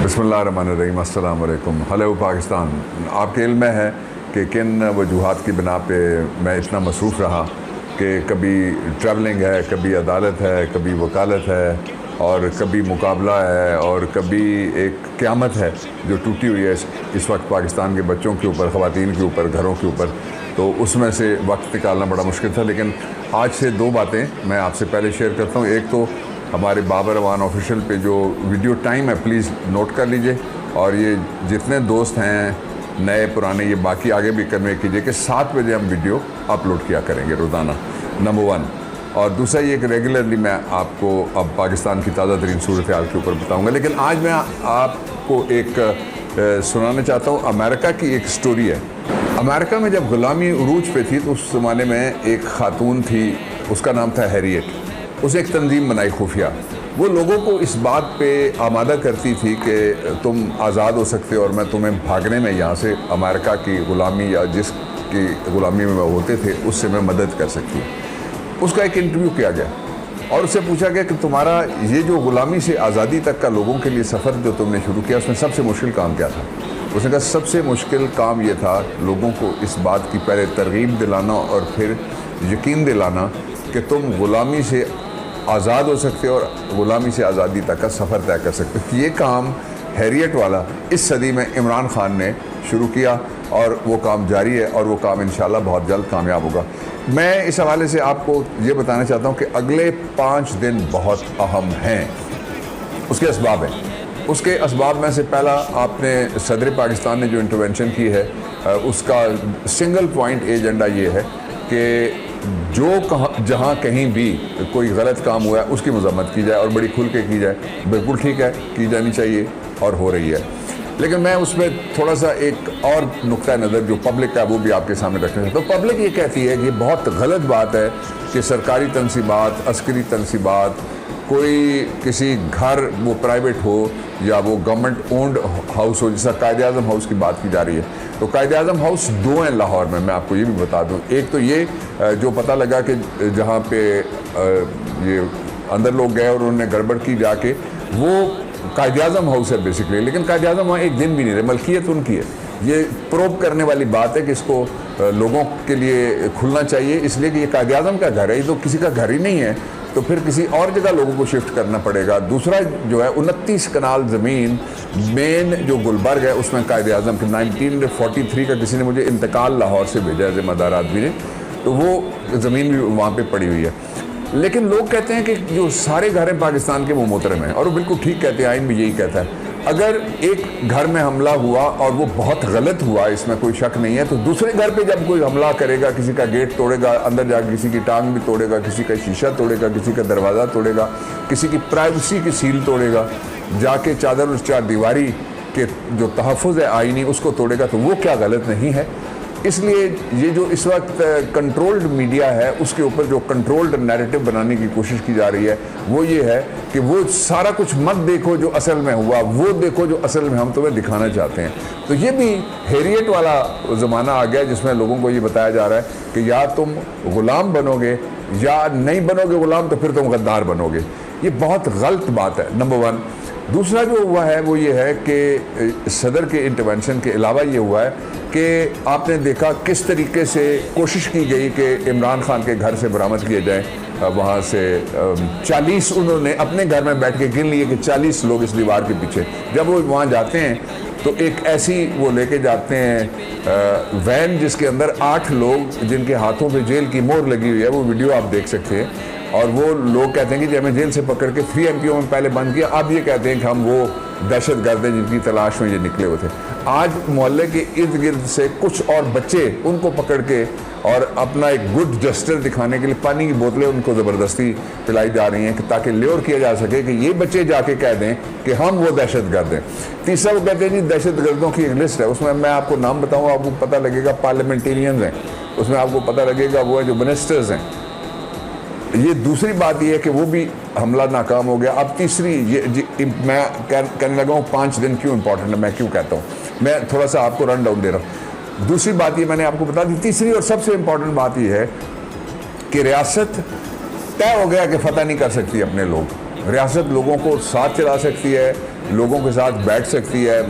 बिस्मिल्लाहिर्रहमानिर्रहीम, अस्सलाम वालेकुम। हेलो पाकिस्तान। आपके इल्म में है कि किन वजूहात की बिना पे मैं इतना मसरूफ़ रहा कि कभी ट्रैवलिंग है, कभी अदालत है, कभी वकालत है और कभी मुकाबला है और कभी एक क़यामत है जो टूटी हुई है इस वक्त पाकिस्तान के बच्चों के ऊपर, ख़वातीन के ऊपर, घरों के ऊपर। तो उसमें से वक्त निकालना बड़ा मुश्किल था। लेकिन आज से दो बातें मैं आपसे पहले शेयर करता हूँ। एक तो हमारे बाबर अवान ऑफिशियल पे जो वीडियो टाइम है, प्लीज़ नोट कर लीजिए। और ये जितने दोस्त हैं नए पुराने, ये बाकी आगे भी कन्वे कीजिए कि 7 बजे हम वीडियो अपलोड किया करेंगे रोज़ाना, नंबर 1। और दूसरा ये कि रेगुलरली मैं आपको अब पाकिस्तान की ताज़ा तरीन सूरत हाल के ऊपर बताऊँगा। लेकिन आज मैं आपको एक सुनाना चाहता हूँ। अमेरिका की एक स्टोरी है। अमेरिका में जब ग़ुलामी उरूज पे थी तो उस ज़माने में एक ख़ातून थी, उसका नाम था हैरियट। उसे एक तंजीम बनाई खुफिया। वो लोगों को इस बात पे आमादा करती थी कि तुम आज़ाद हो सकते हो और मैं तुम्हें भागने में यहाँ से अमेरिका की ग़ुलामी या जिसकी ग़ुलामी में होते थे उससे मैं मदद कर सकती हूँ। उसका एक इंटरव्यू किया गया और उससे पूछा गया कि तुम्हारा ये जो ग़ुलामी से आज़ादी तक का लोगों के लिए सफ़र जो तुमने शुरू किया उसमें सबसे मुश्किल काम क्या था? उसने कहा सबसे मुश्किल काम ये था लोगों को इस बात की पहले तरगीब दिलाना और फिर यकीन दिलाना कि तुम ग़ुलामी से आज़ाद हो सकते हो और ग़ुलामी से आज़ादी तक का सफ़र तय कर सकते हो। ये काम हैरियट वाला इस सदी में इमरान खान ने शुरू किया और वो काम जारी है और वो काम इंशाल्लाह बहुत जल्द कामयाब होगा। मैं इस हवाले से आपको ये बताना चाहता हूँ कि अगले 5 दिन बहुत अहम हैं। उसके असबाब हैं। उसके असबाब में से पहला, आपने सदर पाकिस्तान ने जो इंटरवेंशन की है उसका सिंगल पॉइंट एजेंडा ये है कि जो जहाँ कहीं भी कोई गलत काम हुआ है उसकी मजम्मत की जाए और बड़ी खुल के की जाए। बिल्कुल ठीक है, की जानी चाहिए और हो रही है। लेकिन मैं उसमें थोड़ा सा एक और नुक्ता नज़र जो पब्लिक का वो भी आपके सामने रखना चाहता हूँ। तो पब्लिक ये कहती है कि बहुत गलत बात है कि सरकारी तनसीबात, अस्करी तनसीबात, कोई किसी घर वो प्राइवेट हो या वो गवर्नमेंट ओन्ड हाउस हो, जैसा कायद-ए-आज़म हाउस की बात की जा रही है। तो कायद-ए-आज़म हाउस 2 हैं लाहौर में। मैं आपको ये भी बता दूं, एक तो ये जो पता लगा कि जहाँ पे ये अंदर लोग गए और उन्होंने गड़बड़ की जाके, वो कायद-ए-आज़म हाउस है बेसिकली। लेकिन कायद-ए-आज़म वहाँ एक दिन भी नहीं रहे, मलकियत उनकी है। ये प्रोब करने वाली बात है कि इसको लोगों के लिए खुलना चाहिए, इसलिए कि ये कायद-ए-आज़म का घर है, ये तो किसी का घर ही नहीं है। तो फिर किसी और जगह लोगों को शिफ्ट करना पड़ेगा। दूसरा जो है 29 कनाल ज़मीन मेन जो गुलबर्ग है उसमें कायद-ए-आज़म के 1943 का किसी ने मुझे इंतकाल लाहौर से भेजा है, ज़िम्मेदार आदमी ने, तो वो ज़मीन भी वहाँ पे पड़ी हुई है। लेकिन लोग कहते हैं कि जो सारे घर हैं पाकिस्तान के वो मोहतरम हैं, और वो बिल्कुल ठीक कहते हैं। आइन भी यही कहता है। अगर एक घर में हमला हुआ और वो बहुत गलत हुआ, इसमें कोई शक नहीं है, तो दूसरे घर पे जब कोई हमला करेगा, किसी का गेट तोड़ेगा, अंदर जाकर किसी की टांग भी तोड़ेगा, किसी का शीशा तोड़ेगा, किसी का दरवाज़ा तोड़ेगा, किसी की प्राइवेसी की सील तोड़ेगा, जाके चादर और चार दीवारी के जो तहफ़्फ़ुज़ है आईनी उसको तोड़ेगा, तो वो क्या गलत नहीं है? इसलिए ये जो इस वक्त कंट्रोल्ड मीडिया है उसके ऊपर जो कंट्रोल्ड नैरेटिव बनाने की कोशिश की जा रही है वो ये है कि वो सारा कुछ मत देखो जो असल में हुआ, वो देखो जो असल में हम तुम्हें दिखाना चाहते हैं। तो ये भी हैरियट वाला ज़माना आ गया जिसमें लोगों को ये बताया जा रहा है कि या तुम ग़ुलाम बनोगे या नहीं बनोगे ग़ुलाम, तो फिर तुम गद्दार बनोगे। ये बहुत गलत बात है, नंबर 1। दूसरा जो हुआ है वो ये है कि सदर के इंटरवेंशन के अलावा ये हुआ है कि आपने देखा किस तरीके से कोशिश की गई कि इमरान खान के घर से बरामद किए जाएं। वहाँ से 40 उन्होंने अपने घर में बैठ के गिन लिए कि 40 लोग इस दीवार के पीछे। जब वो वहाँ जाते हैं तो एक ऐसी वो लेके जाते हैं वैन जिसके अंदर 8 लोग जिनके हाथों पे जेल की मोहर लगी हुई है, वो वीडियो आप देख सकते हैं। और वो लोग कहते हैं कि हमें जेल से पकड़ के 3 MPO में पहले बंद किया, अब ये कहते हैं कि हम वो दहशतगर्द हैं जिनकी तलाश में ये निकले हुए थे। आज मोहल्ले के इर्द गिर्द से कुछ और बच्चे उनको पकड़ के और अपना एक गुड जस्टर दिखाने के लिए पानी की बोतलें उनको ज़बरदस्ती पिलाई जा रही हैं कि ताकि ल्योर किया जा सके कि ये बच्चे जाके कह दें कि हम वो दहशतगर्द हैं। तीसरा वो कहते हैं जी दहशतगर्दों की एक लिस्ट है, उसमें मैं आपको नाम बताऊँगा, आपको पता लगेगा पार्लियामेंटेरियंस हैं, उसमें आपको पता लगेगा वो है जो मिनिस्टर्स हैं। ये दूसरी बात ये है कि वो भी हमला नाकाम हो गया। अब तीसरी ये मैं कहने लगा हूँ 5 दिन क्यों इंपॉर्टेंट है, मैं क्यों कहता हूँ, मैं थोड़ा सा आपको रन डाउन दे रहा हूँ। दूसरी बात ये मैंने आपको बता दी। तीसरी और सबसे इंपॉर्टेंट बात ये है कि रियासत तय हो गया कि फतह नहीं कर सकती अपने लोग। रियासत लोगों को साथ चला सकती है, लोगों के साथ बैठ सकती है।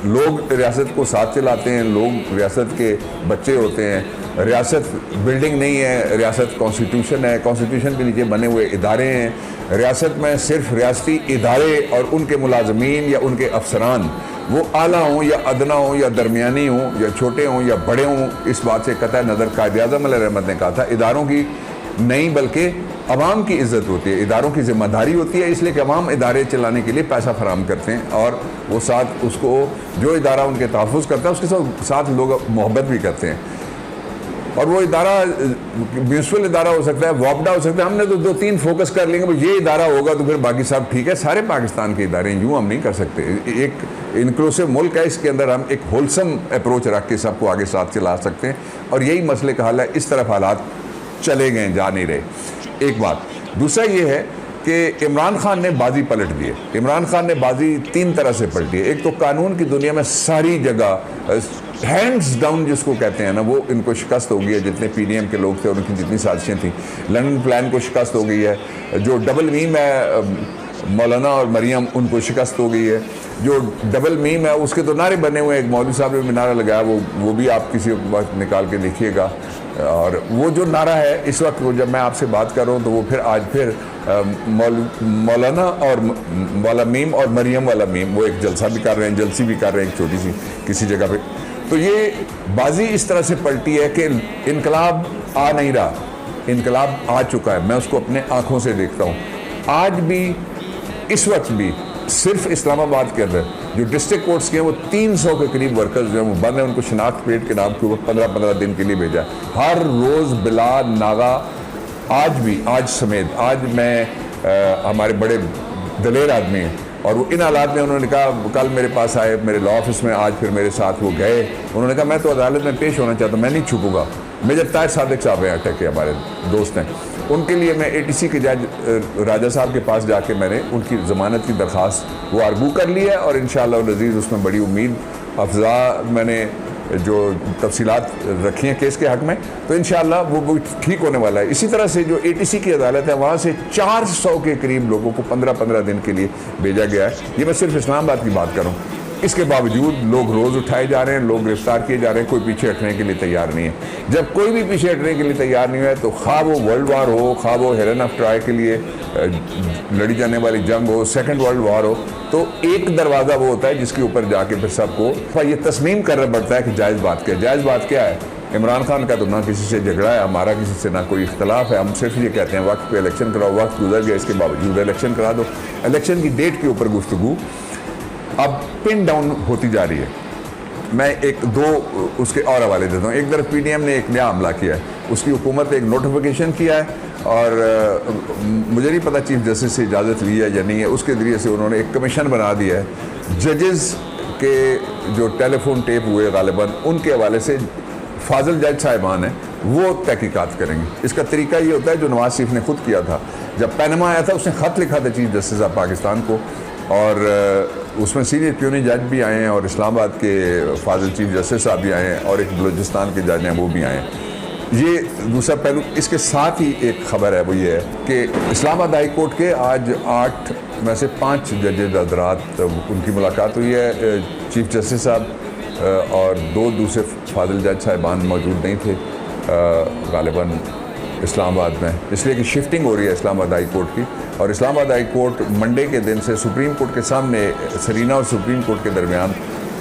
लोग रियासत को साथ चलाते हैं, लोग रियासत के बच्चे होते हैं। रियासत बिल्डिंग नहीं है, रियासत कॉन्स्टिट्यूशन है, कॉन्स्टिट्यूशन के नीचे बने हुए इदारे हैं। रियासत में सिर्फ रियासती इदारे और उनके मुलाजमीन या उनके अफसरान, वो आला हों या अदना हों या दरमियानी हों या छोटे हों या बड़े हों, इस बात से कतई नज़र कायद-ए-आज़म अलैहिर्रहमत ने कहा था इदारों की नहीं बल्कि अवाम की इज़्ज़त होती है, इदारों की ज़िम्मेदारी होती है, इसलिए कि अवाम इदारे चलाने के लिए पैसा फराहम करते हैं और वो साथ उसको जो इदारा उनके तहफ़्फ़ुज़ करता है उसके साथ लोग मोहब्बत भी करते हैं। और वो इदारा म्यूनसिपल इदारा हो सकता है, वापडा हो सकता है। हमने तो 2-3 फोकस कर लेंगे, भाई ये इदारा होगा तो फिर बाकी सब ठीक है। सारे पाकिस्तान के इदारे यूँ हम नहीं कर सकते। एक इंक्लूसिव मुल्क है, इसके अंदर हम एक होलसम अप्रोच रख के सबको आगे साथ चला सकते हैं और यही मसले का हल है। इस तरफ हालात चले गए, जा नहीं रहे। एक बात। दूसरा ये है कि इमरान खान ने बाजी पलट दी है। इमरान खान ने बाजी 3 तरह से पलटी है। एक तो कानून की दुनिया में सारी जगह हैंड्स डाउन जिसको कहते हैं ना, वो इनको शिकस्त हो गई है। जितने PDM के लोग थे और उनकी जितनी साजिशें थी, लंदन प्लान को शिकस्त हो गई है। जो डबल मीम है मौलाना और मरियम, उनको शिकस्त हो गई है। जो डबल मीम है उसके तो नारे बने हुए हैं। एक मौलवी साहब ने भी नारा लगाया, वो भी आप किसी वक्त निकाल के देखिएगा। और वो जो नारा है इस वक्त, जब मैं आपसे बात कर रहा हूँ तो वो फिर आज फिर मौलाना और वाला मीम और मरियम वाला मीम, वो एक जलसा भी कर रहे हैं, जलसी भी कर रहे हैं एक छोटी सी किसी जगह पे। तो ये बाजी इस तरह से पलटी है कि इनकलाब आ नहीं रहा, इनकलाब आ चुका है। मैं उसको अपने आँखों से देखता हूँ। आज भी, इस वक्त भी सिर्फ इस्लामाबाद के अंदर जो डिस्ट्रिक्ट कोर्ट्स के हैं वो 300 के करीब वर्कर्स जो हैं वो बंद हैं। उनको शनाख्त पेड के नाम के ऊपर 15-15 दिन के लिए भेजा है। हर रोज़ बिला नागा, आज भी, आज समेत, आज मैं हमारे बड़े दलेर आदमी हैं और वो इन हालात में उन्होंने कहा, कल मेरे पास आए मेरे लॉ ऑफिस में, आज फिर मेरे साथ वो गए। उन्होंने कहा मैं तो अदालत में पेश होना चाहता हूँ, मैं नहीं छुपूंगा। मेजर ताहिर सादिक साहब हैं अटक के, हमारे दोस्त हैं। उनके लिए मैं ATC के जज राजा साहब के पास जाके मैंने उनकी ज़मानत की दरख्वास्त वो आरगू कर ली है और इंशाअल्लाह अज़ीज़ उसमें बड़ी उम्मीद अफजा मैंने जो तफसीलात रखी हैं केस के हक़ में, तो इंशाअल्लाह वो ठीक होने वाला है। इसी तरह से जो ATC की अदालत है वहाँ से 400 के करीब लोगों को 15-15 दिन के लिए भेजा गया है। ये मैं सिर्फ इस्लामाबाद की बात करूँ। इसके बावजूद लोग रोज़ उठाए जा रहे हैं, लोग गिरफ्तार किए जा रहे हैं, कोई पीछे हटने के लिए तैयार नहीं है। जब कोई भी पीछे हटने के लिए तैयार नहीं है तो खा वो वर्ल्ड वार हो, खा वो हेरन ऑफ ट्राई के लिए लड़ी जाने वाली जंग हो, सेकंड वर्ल्ड वार हो, तो एक दरवाज़ा वो होता है जिसके ऊपर जाके फिर सबको ये तस्लीम करना पड़ता है कि जायज़ बात क्या है। जायज़ बात क्या है? इमरान खान का तो ना किसी से झगड़ा है, हमारा किसी से ना कोई इख्तलाफ है। हम सिर्फ ये कहते हैं वक्त पे इलेक्शन कराओ। वक्त गुजर गया, इसके बावजूद इलेक्शन करा दो। इलेक्शन की डेट के ऊपर गुफ्तगू अब पिन डाउन होती जा रही है। मैं एक दो उसके और हवाले देता हूँ। एक तरफ PDM ने एक नया हमला किया है, उसकी हुकूमत ने एक नोटिफिकेशन किया है और मुझे नहीं पता चीफ जस्टिस से इजाज़त ली है या नहीं है। उसके ज़रिए से उन्होंने एक कमीशन बना दिया है। जजेस के जो टेलीफोन टेप हुए गालिबन, उनके हवाले से फाजिल जज साहिबान हैं, वो तहकीकात करेंगे। इसका तरीका ये होता है जो नवाज शरीफ ने खुद किया था। जब पैनमा आया था उसने ख़त लिखा था चीफ जस्टिस ऑफ पाकिस्तान को और उसमें सीनियर प्यूनी जज भी आए हैं और इस्लामाबाद के फाजिल चीफ जस्टिस साहब भी आए हैं और एक बलूचिस्तान के जज हैं वो भी आए हैं। ये दूसरा पहलू। इसके साथ ही एक खबर है, वो ये है कि इस्लामाबाद हाई कोर्ट के आज 8 में से 5 जजेज हज़रात उनकी मुलाकात हुई है। चीफ जस्टिस साहब और 2 दूसरे फाजिल जज साहिबान मौजूद नहीं थे गालिबन इस्लामाबाद में, इसलिए कि शिफ्टिंग हो रही है इस्लामाबाद हाई कोर्ट की। और इस्लामाबाद हाई कोर्ट मंडे के दिन से सुप्रीम कोर्ट के सामने, सरीना और सुप्रीम कोर्ट के दरमियान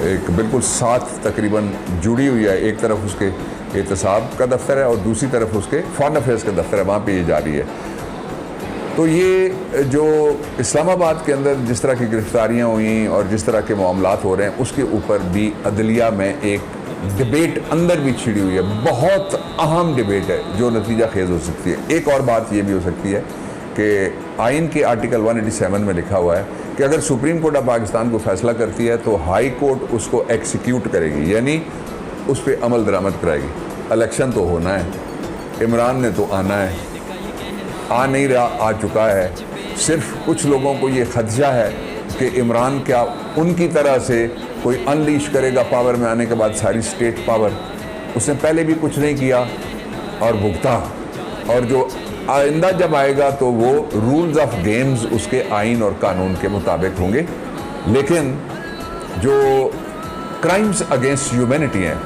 एक बिल्कुल साथ तकरीबन जुड़ी हुई है। एक तरफ उसके एहतसाब का दफ्तर है और दूसरी तरफ उसके फॉरेन अफेयर्स का दफ्तर है, वहाँ पे ये जारी है। तो ये जो इस्लामाबाद के अंदर जिस तरह की गिरफ्तारियाँ हुई और जिस तरह के मामलात हो रहे हैं, उसके ऊपर भी अदलिया में एक डिबेट अंदर भी छिड़ी हुई है। बहुत अहम डिबेट है जो नतीजा खेज हो सकती है। एक और बात ये भी हो सकती है कि आइन के आर्टिकल 187 में लिखा हुआ है कि अगर सुप्रीम कोर्ट ऑफ पाकिस्तान को फैसला करती है तो हाई कोर्ट उसको एक्सिक्यूट करेगी, यानी उस पर अमल दरामद कराएगी। इलेक्शन तो होना है, इमरान ने तो आना है, आ नहीं रहा, आ चुका है। सिर्फ कुछ लोगों को ये खदशा है कि इमरान क्या उनकी तरह से कोई अनलीश करेगा पावर में आने के बाद सारी स्टेट पावर। उसने पहले भी कुछ नहीं किया और भुगता, और जो आइंदा जब आएगा तो वो रूल्स ऑफ गेम्स उसके आइन और कानून के मुताबिक होंगे। लेकिन जो क्राइम्स अगेंस्ट ह्यूमैनिटी हैं,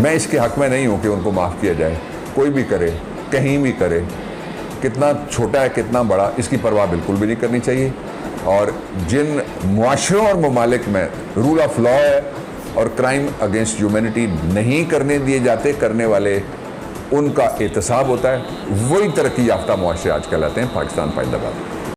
मैं इसके हक में नहीं हूं कि उनको माफ़ किया जाए। कोई भी करे, कहीं भी करे, कितना छोटा है कितना बड़ा, इसकी परवाह बिल्कुल भी नहीं करनी चाहिए। और जिन मुआशरों और ममालिक में रूल ऑफ लॉ है और क्राइम अगेंस्ट ह्यूमैनिटी नहीं करने दिए जाते, करने वाले उनका एहतसाब होता है, वही तरक्की याफ्ता मुआशरे आज कहलाते हैं। पाकिस्तान पाइंदाबाद।